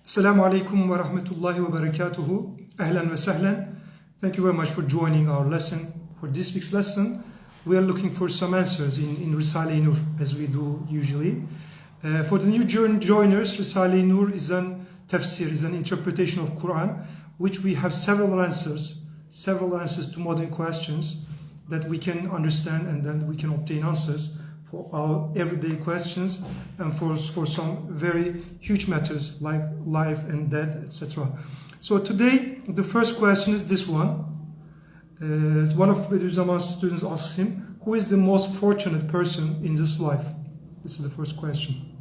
Assalamu alaikum wa rahmatullahi wa barakatuhu. Ahlan wa sahlan. Thank you very much for joining our lesson. For this week's lesson, we are looking for some answers in Risale-i-Nur, as we do usually. For the new joiners, Risale-i Nur is an tafsir, is an interpretation of Quran, which we have several answers to modern questions that we can understand, and then we can obtain answers for our everyday questions and for some very huge matters like life and death, etc. So today, the first question is this one. One of Bediüzzaman's students asks him, who is the most fortunate person in this life? This is the first question.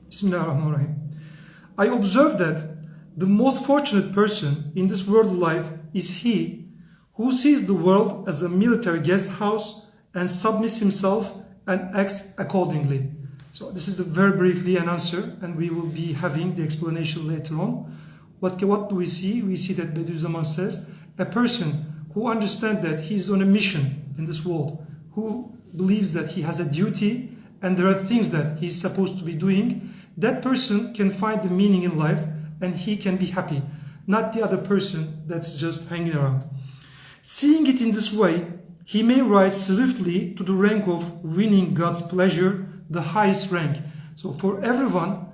Bismillahirrahmanirrahim. I observe that the most fortunate person in this world life is he who sees the world as a military guest house and submits himself and acts accordingly. So this is very briefly an answer, and we will be having the explanation later on. What do we see? We see that Bediüzzaman says, a person who understands that he is on a mission in this world, who believes that he has a duty and there are things that he's supposed to be doing, that person can find the meaning in life and he can be happy, not the other person that's just hanging around. Seeing it in this way, he may rise swiftly to the rank of winning God's pleasure, the highest rank. So for everyone,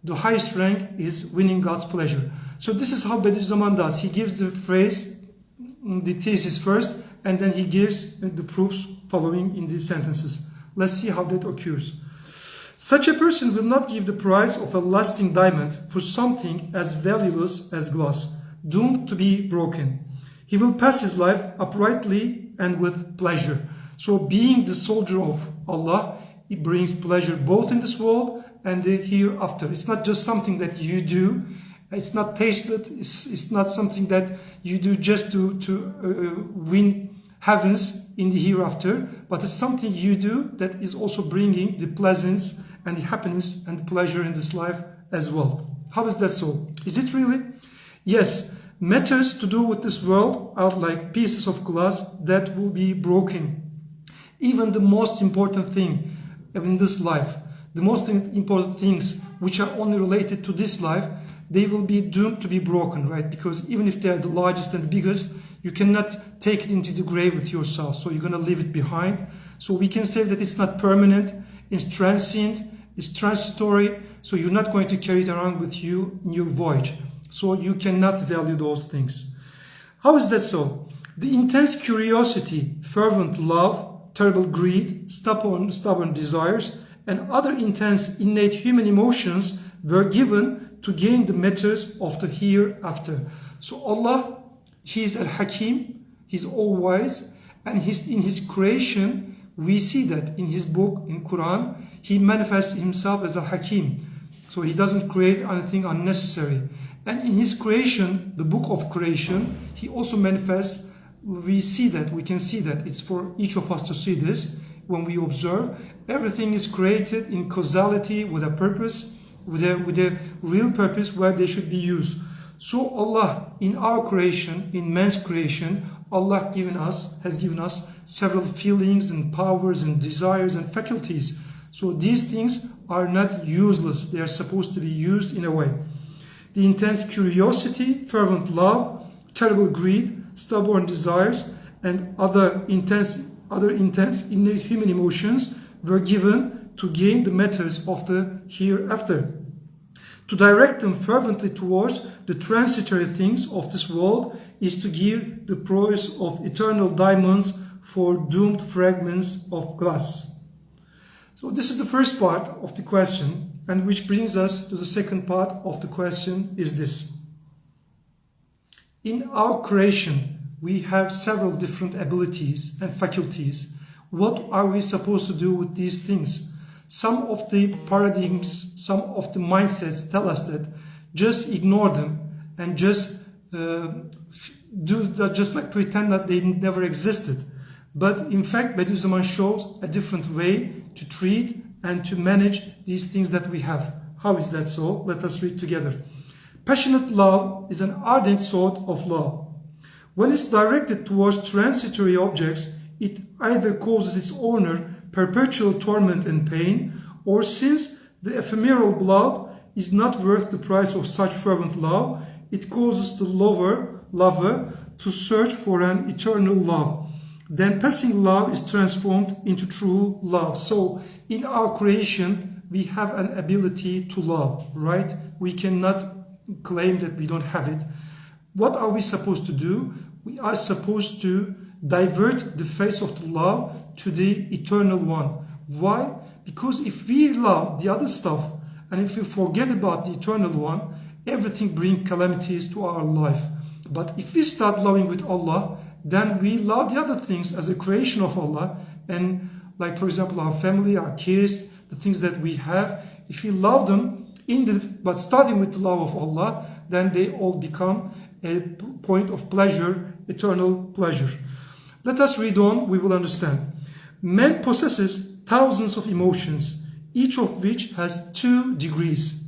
the highest rank is winning God's pleasure. So this is how Bediüzzaman does. He gives the phrase, the thesis first, and then he gives the proofs following in the sentences. Let's see how that occurs. Such a person will not give the price of a lasting diamond for something as valueless as glass, doomed to be broken. He will pass his life uprightly and with pleasure. So being the soldier of Allah, it brings pleasure both in this world and the hereafter. It's not just something that you do. It's not tasted. It's not something that you do just to win heavens in the hereafter, but it's something you do that is also bringing the pleasance and the happiness and the pleasure in this life as well. How is that so? Is it really? Yes. Matters to do with this world are like pieces of glass that will be broken. Even the most important thing in this life, the most important things which are only related to this life, they will be doomed to be broken, right? Because even if they are the largest and biggest, you cannot take it into the grave with yourself. So you're going to leave it behind. So we can say that it's not permanent, it's transient, it's transitory. So you're not going to carry it around with you in your voyage. So you cannot value those things. How is that so? The intense curiosity, fervent love, terrible greed, stubborn desires, and other intense innate human emotions were given to gain the matters of the hereafter. So Allah, He is Al-Hakim, He's all-wise, and in His creation, we see that in His book, in Quran, He manifests Himself as Al-Hakim. So He doesn't create anything unnecessary. And in His creation, the book of creation, He also manifests, we can see that. It's for each of us to see this when we observe. Everything is created in causality with a purpose, with a real purpose where they should be used. So Allah, in our creation, in man's creation, Allah has given us several feelings and powers and desires and faculties. So these things are not useless. They are supposed to be used in a way. The intense curiosity, fervent love, terrible greed, stubborn desires, and other intense innate human emotions were given to gain the matters of the hereafter. To direct them fervently towards the transitory things of this world is to give the price of eternal diamonds for doomed fragments of glass. So this is the first part of the question, and which brings us to the second part of the question is this. In our creation, we have several different abilities and faculties. What are we supposed to do with these things? Some of the paradigms, some of the mindsets tell us that just ignore them and just like pretend that they never existed. But in fact, Bediüzzaman shows a different way to treat and to manage these things that we have. How is that so? Let us read together. Passionate love is an ardent sort of love. When it's directed towards transitory objects, it either causes its owner perpetual torment and pain, or since the ephemeral blood is not worth the price of such fervent love. It causes the lover to search for an eternal love. Then passing love is transformed into true love. So in our creation, we have an ability to love, right? We cannot claim that we don't have it. What are we supposed to do? We are supposed to divert the face of the love to the eternal one. Why? Because if we love the other stuff and if we forget about the eternal one, everything brings calamities to our life. But if we start loving with Allah, then we love the other things as a creation of Allah. And like, for example, our family, our kids, the things that we have, if we love them, but starting with the love of Allah, then they all become a point of pleasure, eternal pleasure. Let us read on, we will understand. Man possesses thousands of emotions, each of which has 2 degrees.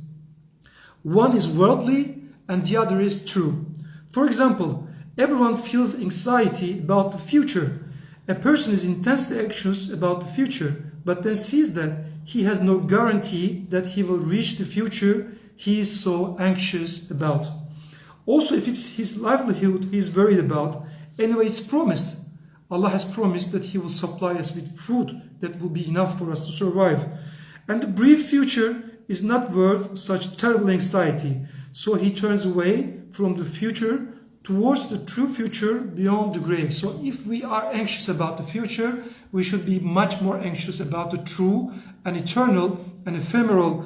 One is worldly and the other is true. For example, everyone feels anxiety about the future. A person is intensely anxious about the future, but then sees that he has no guarantee that he will reach the future he is so anxious about. Also, if it's his livelihood he is worried about, anyway, it's promised. Allah has promised that He will supply us with food that will be enough for us to survive. And the brief future is not worth such terrible anxiety. So he turns away from the future towards the true future beyond the grave. So if we are anxious about the future, we should be much more anxious about the true and eternal and ephemeral,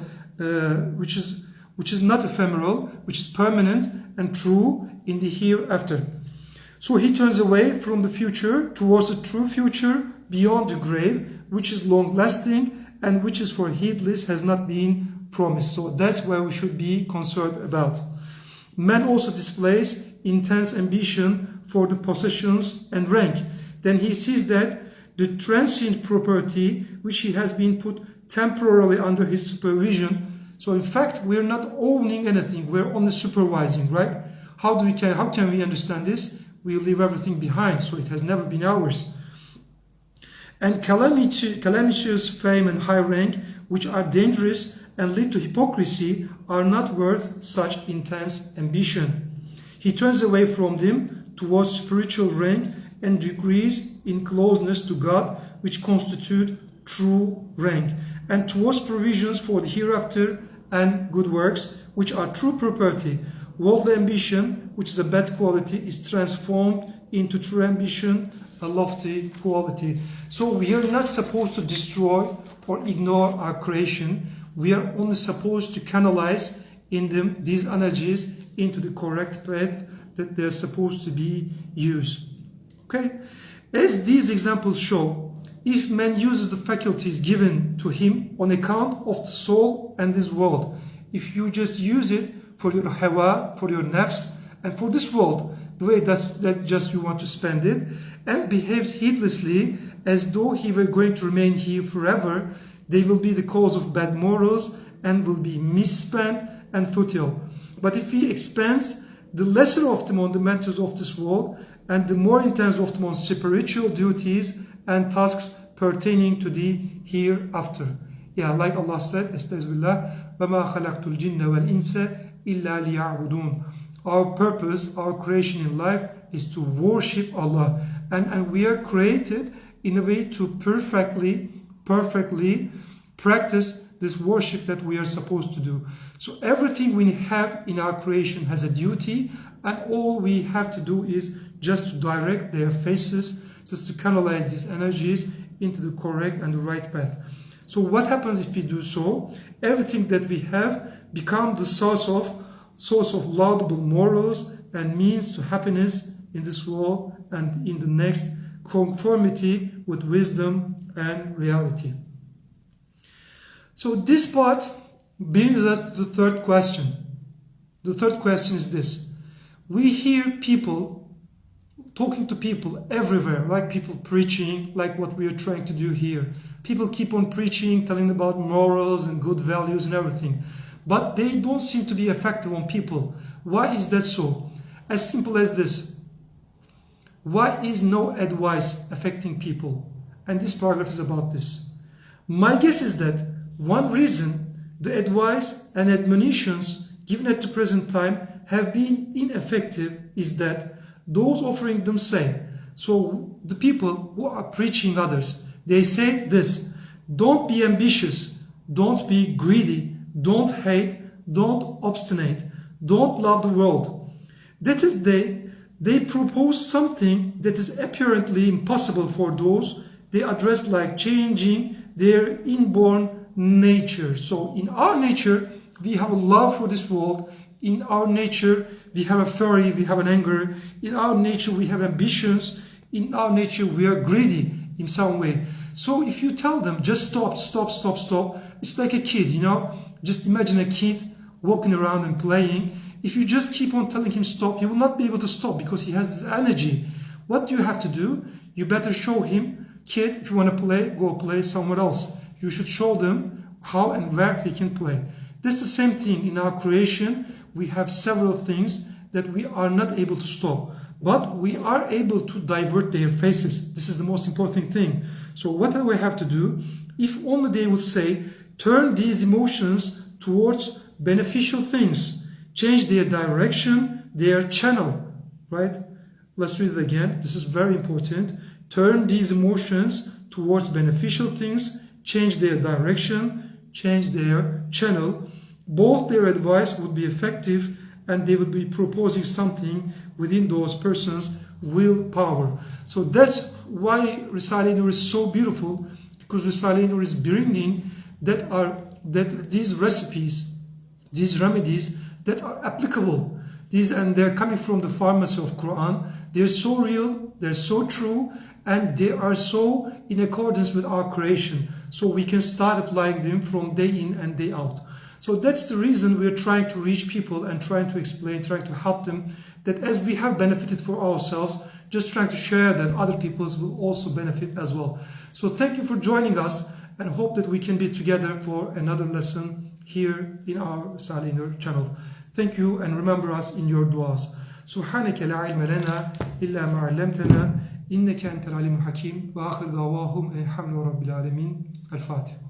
which is not ephemeral, which is permanent and true in the hereafter. So he turns away from the future towards the true future beyond the grave, which is long-lasting and which is for heedless has not been promised. So that's where we should be concerned about. Man also displays intense ambition for the possessions and rank. Then he sees that the transient property which he has been put temporarily under his supervision. So in fact, we're not owning anything, we're only supervising, right? How can we understand this? We leave everything behind, so it has never been ours. And calamitous fame and high rank, which are dangerous and lead to hypocrisy, are not worth such intense ambition. He turns away from them towards spiritual rank and degrees in closeness to God, which constitute true rank, and towards provisions for the hereafter and good works, which are true property. Worldly ambition, which is a bad quality, is transformed into true ambition, a lofty quality. So we are not supposed to destroy or ignore our creation. We are only supposed to canalize these energies into the correct path that they're supposed to be used. Okay? As these examples show, if man uses the faculties given to him on account of the soul and this world, if you just use it for your hawa, for your nafs, and for this world, the way that just you want to spend it, and behaves heedlessly as though he were going to remain here forever, they will be the cause of bad morals and will be misspent and futile. But if he expends the lesser of them on the matters of this world and the more intense of them on spiritual duties and tasks pertaining to the hereafter. Yeah, like Allah said, Astagfirullah, وَمَا خَلَقْتُ الْجِنَّ وَالْإِنسَ إِلَّا لِيَعْبُدُونَ. Our purpose, our creation in life is to worship Allah. And we are created in a way to perfectly practice this worship that we are supposed to do. So everything we have in our creation has a duty, and all we have to do is just to direct their faces, just to canalize these energies into the correct and the right path. So what happens if we do so? Everything that we have becomes the source of laudable morals and means to happiness in this world and in the next, conformity with wisdom and reality. So this part brings us to the third question. The third question is this. We hear people talking to people everywhere, like people preaching, like what we are trying to do here. People keep on preaching, telling about morals and good values and everything. But they don't seem to be effective on people. Why is that so? As simple as this. Why is no advice affecting people? And this paragraph is about this. My guess is that one reason the advice and admonitions given at the present time have been ineffective is that those offering them say, so the people who are preaching others, they say this: don't be ambitious, don't be greedy, don't hate, don't obstinate, don't love the world. That is, they propose something that is apparently impossible for those they address, like changing their inborn nature. So in our nature, we have a love for this world. In our nature, we have a fury, we have an anger. In our nature, we have ambitions. In our nature, we are greedy in some way. So if you tell them, just stop, stop, stop, stop, it's like a kid, you know. Just imagine a kid walking around and playing. If you just keep on telling him stop, he will not be able to stop because he has this energy. What do you have to do? You better show him, kid, if you want to play, go play somewhere else. You should show them how and where he can play. That's the same thing in our creation. We have several things that we are not able to stop, but we are able to divert their faces. This is the most important thing. So what do we have to do? If only they would say, turn these emotions towards beneficial things, change their direction, their channel, right? Let's read it again. This is very important. Turn these emotions towards beneficial things, change their direction, change their channel. Both their advice would be effective and they would be proposing something within those persons' willpower. So that's why Risale-i Nur is so beautiful, because Risale-i Nur is bringing that these recipes, these remedies that are applicable, and they're coming from the pharmacy of Quran. They're so real, they're so true, and they are so in accordance with our creation. So we can start applying them from day in and day out. So that's the reason we're trying to reach people and trying to explain, trying to help them, that as we have benefited for ourselves, just trying to share that other people will also benefit as well. So thank you for joining us, and hope that we can be together for another lesson here in our Risale-i Nur channel. Thank you, and remember us in your du'as. سبحانك لا علم لنا إلا ما علمتنا إنك أنت العليم الحكيم وآخر دعواهم الحمد لله رب العالمين. الفاتحة.